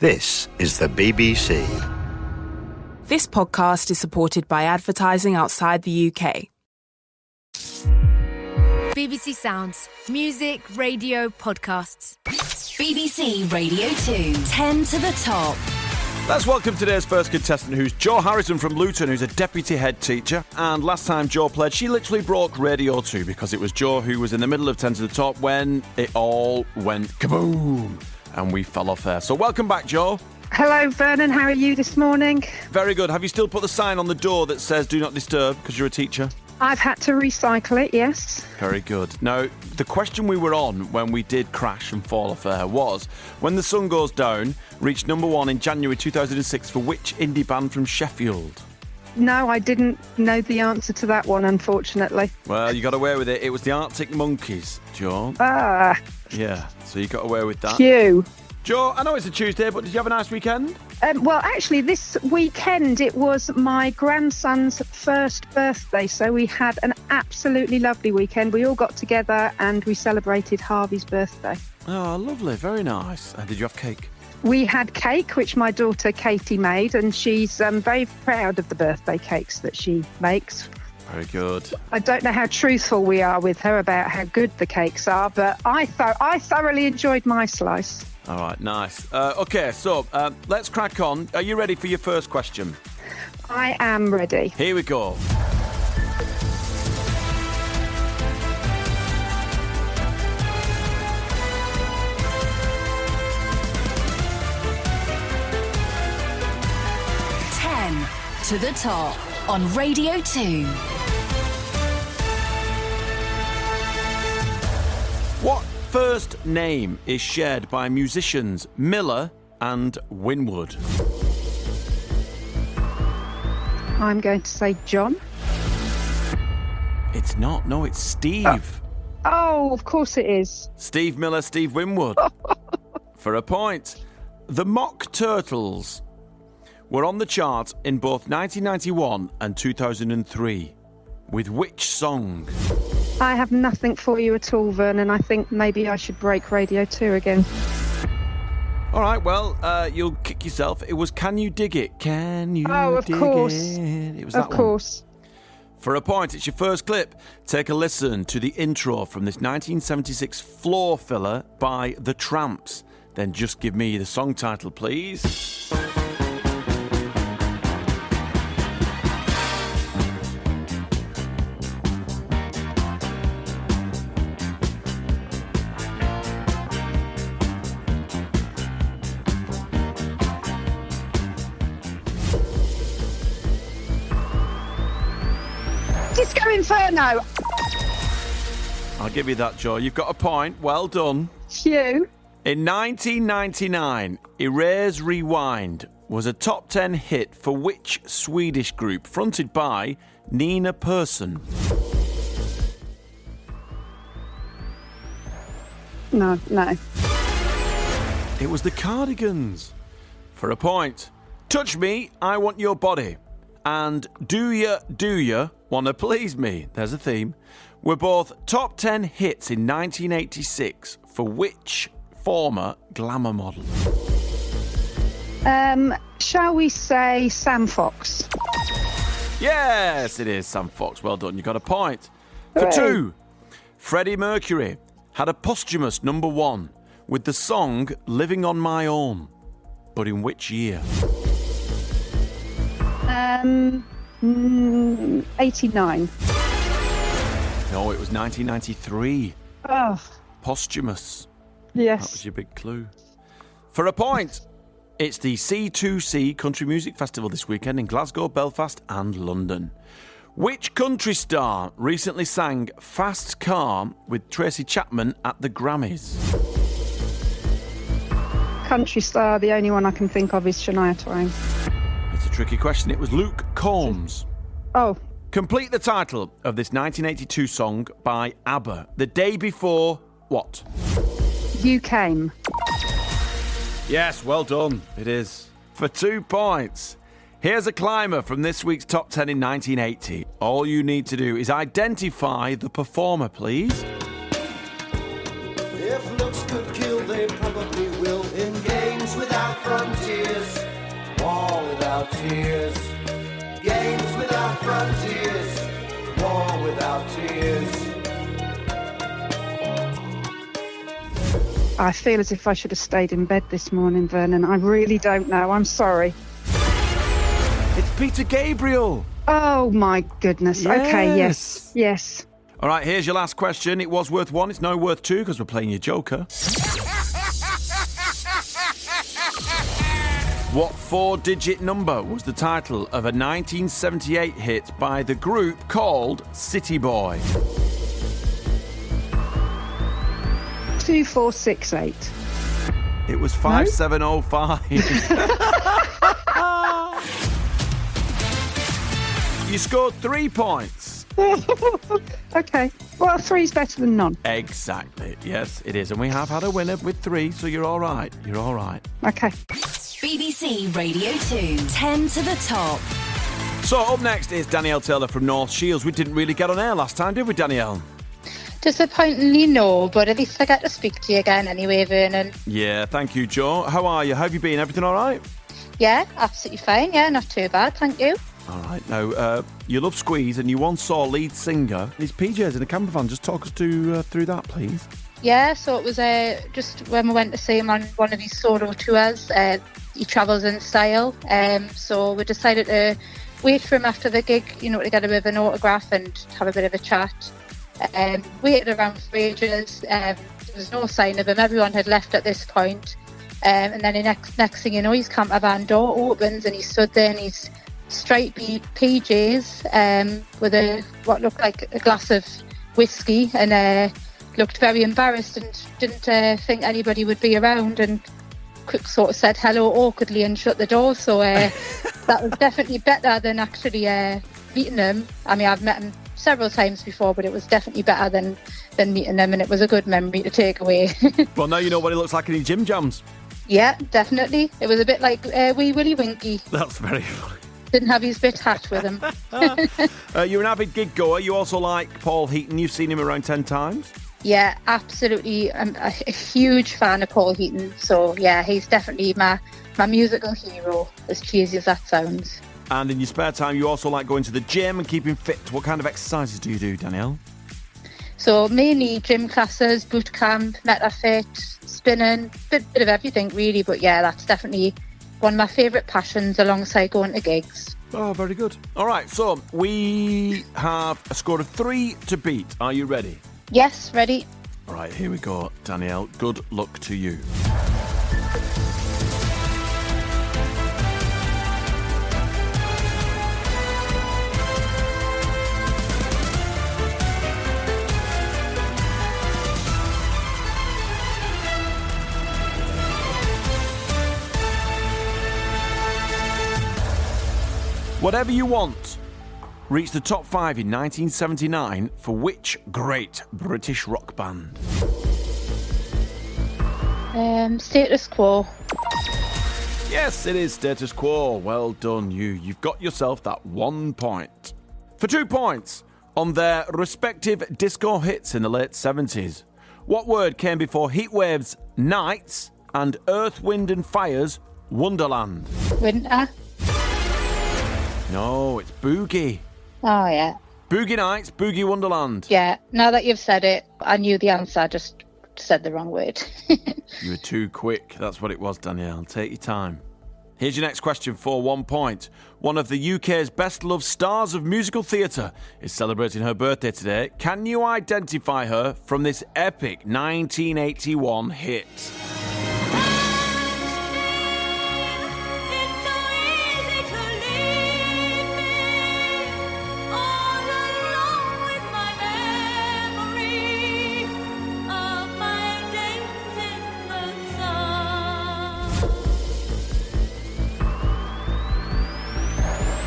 This is the BBC. This podcast is supported by advertising outside the UK. BBC Sounds. Music, radio, podcasts. BBC Radio 2. 10 to the top. Let's welcome today's first contestant, who's Jo Harrison from Luton, who's a deputy head teacher. And last time Jo played, she literally broke Radio 2 because it was Jo who was in the middle of 10 to the top when it all went kaboom and we fell off air. So welcome back, Jo. Hello, Vernon. How are you this morning? Very good. Have you still put the sign on the door that says do not disturb because you're a teacher? I've had to recycle it, yes. Very good. Now, the question we were on when we did crash and fall off air was, When the Sun Goes Down reached number one in January 2006 for which indie band from Sheffield? No, I didn't know the answer to that one, unfortunately. Well, you got away with it. It was the Arctic Monkeys, Jo. Ah. Yeah, so you got away with that. Phew. Jo, I know it's a Tuesday, but did you have a nice weekend? Well, actually, this weekend it was my grandson's first birthday, so we had an absolutely lovely weekend. We all got together and we celebrated Harvey's birthday. Oh, lovely. Very nice. And did you have cake? We had cake, which my daughter Katie made, and she's very proud of the birthday cakes that she makes. Very good. I don't know how truthful we are with her about how good the cakes are, but I thoroughly enjoyed my slice. All right, nice. OK, so let's crack on. Are you ready for your first question? I am ready. Here we go. To the top on Radio 2. What first name is shared by musicians Miller and Winwood? I'm going to say John. It's not. No, it's Steve. Oh, of course it is. Steve Miller, Steve Winwood. For a point. The Mock Turtles were on the chart in both 1991 and 2003. With which song? I have nothing for you at all, Vernon. I think maybe I should break Radio 2 again. All right, well, you'll kick yourself. It was Can You Dig It? Can You Dig It? Oh, of course. It was that one. Of course. For a point, it's your first clip. Take a listen to the intro from this 1976 floor filler by The Tramps. Then just give me the song title, please. Disco Inferno. I'll give you that, Jo. You've got a point. Well done. Phew. In 1999, Erase Rewind was a top 10 hit for which Swedish group fronted by Nina Persson? No. It was the Cardigans. For a point. Touch Me, I Want Your Body, and Do Ya Wanna Please Me, there's a theme, were both top 10 hits in 1986 for which former glamour model? Shall we say Sam Fox? Yes, it is Sam Fox. Well done. You got a point. For Hooray. 2, Freddie Mercury had a posthumous number 1 with the song Living on My Own. But in which year? 89. No, it was 1993. Oh, Posthumous. yes. That was your big clue. For a point, it's the C2C Country Music Festival this weekend in Glasgow, Belfast and London. Which country star recently sang Fast Car with Tracy Chapman at the Grammys? Country star, the only one I can think of is Shania Twain. It's a tricky question. It was Luke Combs. Oh. Complete the title of this 1982 song by ABBA. The day before what? You Came. Yes, well done. It is. For 2 points. Here's a climber from this week's Top 10 in 1980. All you need to do is identify the performer, please. If looks could kill, they probably will in games without frontiers, war without tears. Games without frontiers, war without tears. I feel as if I should have stayed in bed this morning, Vernon. I really don't know. I'm sorry. It's Peter Gabriel. Oh, my goodness. Yes. Okay, yes. All right, here's your last question. It was worth 1. It's now worth 2 because we're playing your Joker. What 4-digit number was the title of a 1978 hit by the group called City Boy? 2468. It was 5705. You scored 3 points. Okay. Well, 3's better than none. Exactly. Yes, it is. And we have had a winner with 3, so you're all right. You're all right. Okay. BBC Radio 2, 10 to the top. So up next is Danielle Taylor from North Shields. We didn't really get on air last time, did we, Danielle? Disappointingly, no, but at least I get to speak to you again anyway, Vernon. Yeah, thank you, Joe. How are you? How have you been? Everything all right? Yeah, absolutely fine. Yeah, not too bad, thank you. All right. Now, you love Squeeze and you once saw lead singer in his PJs in a camper van. Just talk us through that, please. Yeah, so it was just when we went to see him on one of his solo tours. He travels in style, so we decided to wait for him after the gig, to get a bit of an autograph and have a bit of a chat. Waited around for ages. There was no sign of him. Everyone had left at this point. And then the next thing you know, his camper van door opens and he stood there in his stripy PJs with what looked like a glass of whiskey, and looked very embarrassed and didn't think anybody would be around, and quick sort of said hello awkwardly and shut the door. So that was definitely better than actually meeting him. I mean, I've met him several times before, but it was definitely better than meeting him, and it was a good memory to take away. Well, now you know what he looks like in his gym jams. Yeah, definitely. It was a bit like wee Willy Winky. That's very funny. Didn't have his bit hat with him. You're an avid gig goer. You also like Paul Heaton. You've seen him around 10 times. Yeah, absolutely. I'm a huge fan of Paul Heaton. So, yeah, he's definitely my musical hero, as cheesy as that sounds. And in your spare time, you also like going to the gym and keeping fit. What kind of exercises do you do, Danielle? So, mainly gym classes, boot camp, MetaFit, spinning, bit of everything, really. But, yeah, that's definitely one of my favourite passions alongside going to gigs. Oh, very good. All right, so we have a score of 3 to beat. Are you ready? Yes, ready. All right, here we go, Danielle. Good luck to you. Whatever You Want reached the top 5 in 1979 for which great British rock band? Status Quo. Yes, it is Status Quo. Well done, you. You've got yourself that 1 point. For 2 points, on their respective disco hits in the late 70s, what word came before Heatwave's Nights and Earth, Wind and Fire's Wonderland? Winter. No, it's Boogie. Oh, yeah. Boogie Nights, Boogie Wonderland. Yeah, now that you've said it, I knew the answer, I just said the wrong word. You were too quick. That's what it was, Danielle. Take your time. Here's your next question for 1 point. One of the UK's best-loved stars of musical theatre is celebrating her birthday today. Can you identify her from this epic 1981 hit?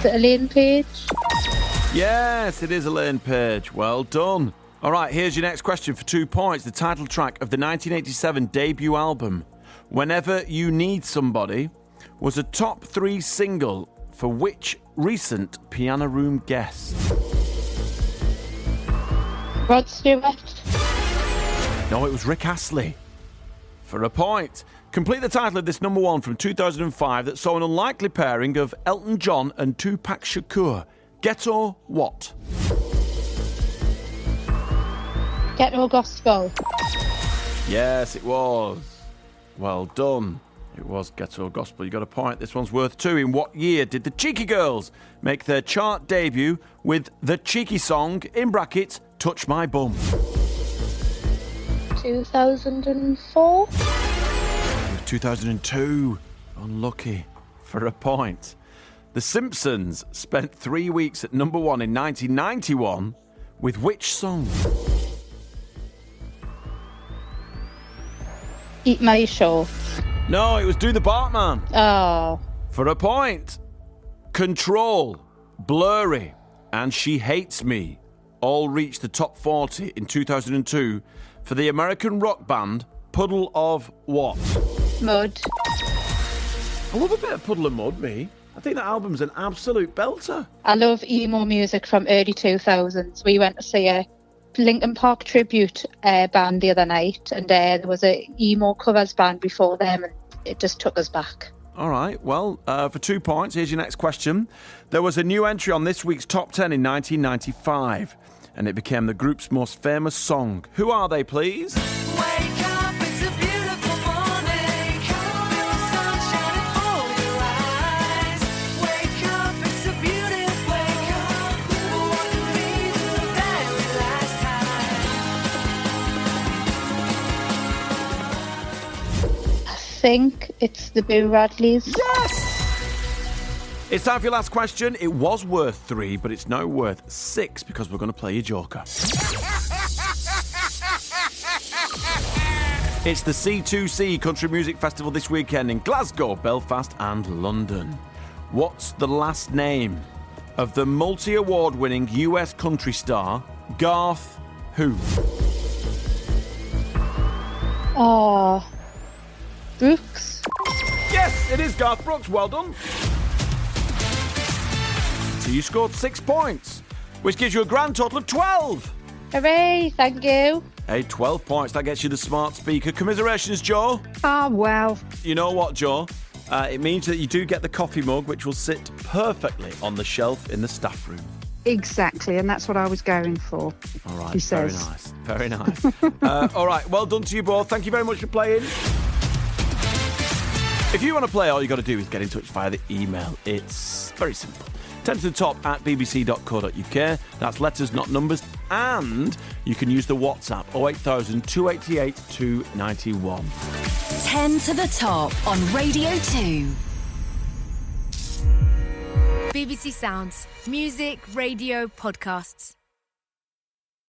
Elaine Page. Yes, it is Elaine Page. Well done. All right, here's your next question for 2 points. The title track of the 1987 debut album, Whenever You Need Somebody, was a top 3 single for which recent Piano Room guest? Rod Stewart. No, it was Rick Astley. For a point. Complete the title of this number one from 2005 that saw an unlikely pairing of Elton John and Tupac Shakur. Ghetto what? Ghetto Gospel. Yes, it was. Well done. It was Ghetto Gospel. You got a point. This one's worth 2. In what year did the Cheeky Girls make their chart debut with the cheeky song, in brackets, Touch My Bum? 2004. 2002. Unlucky for a point. The Simpsons spent 3 weeks at number 1 in 1991 with which song? Eat My Show. No, it was Do the Bartman. Oh. For a point. Control, Blurry, and She Hates Me all reached the top 40 in 2002 for the American rock band Puddle of what? Mud. I love a bit of Puddle of Mud, me. I think that album's an absolute belter. I love emo music from early 2000s. We went to see a Linkin Park tribute band the other night, and there was a emo covers band before them, and it just took us back. All right, well, for 2 points, here's your next question. There was a new entry on this week's Top 10 in 1995, and it became the group's most famous song. Who are they, please? Wake up, it's a beautiful morning. Sunshine in your eyes. Wake up, it's a beautiful wake up. What could be the very last time? I think it's the Boo Radleys. Yes! It's time for your last question. It was worth 3, but it's now worth 6 because we're going to play your joker. It's the C2C Country Music Festival this weekend in Glasgow, Belfast and London. What's the last name of the multi-award-winning US country star, Garth who? Oh. Brooks. Yes, it is Garth Brooks. Well done. So you scored 6 points, which gives you a grand total of 12. Hooray, thank you. Hey, 12 points. That gets you the smart speaker. Commiserations, Joe. Ah, well. You know what, Joe? It means that you do get the coffee mug, which will sit perfectly on the shelf in the staff room. Exactly, and that's what I was going for. All right, He very says. nice. Very nice. All right, well done to you both. Thank you very much for playing. If you want to play, all you got to do is get in touch via the email. It's very simple. 10 to the top at bbc.co.uk. That's letters, not numbers. And you can use the WhatsApp 08000 288 291. 10 to the top on Radio 2. BBC Sounds. Music, radio, podcasts.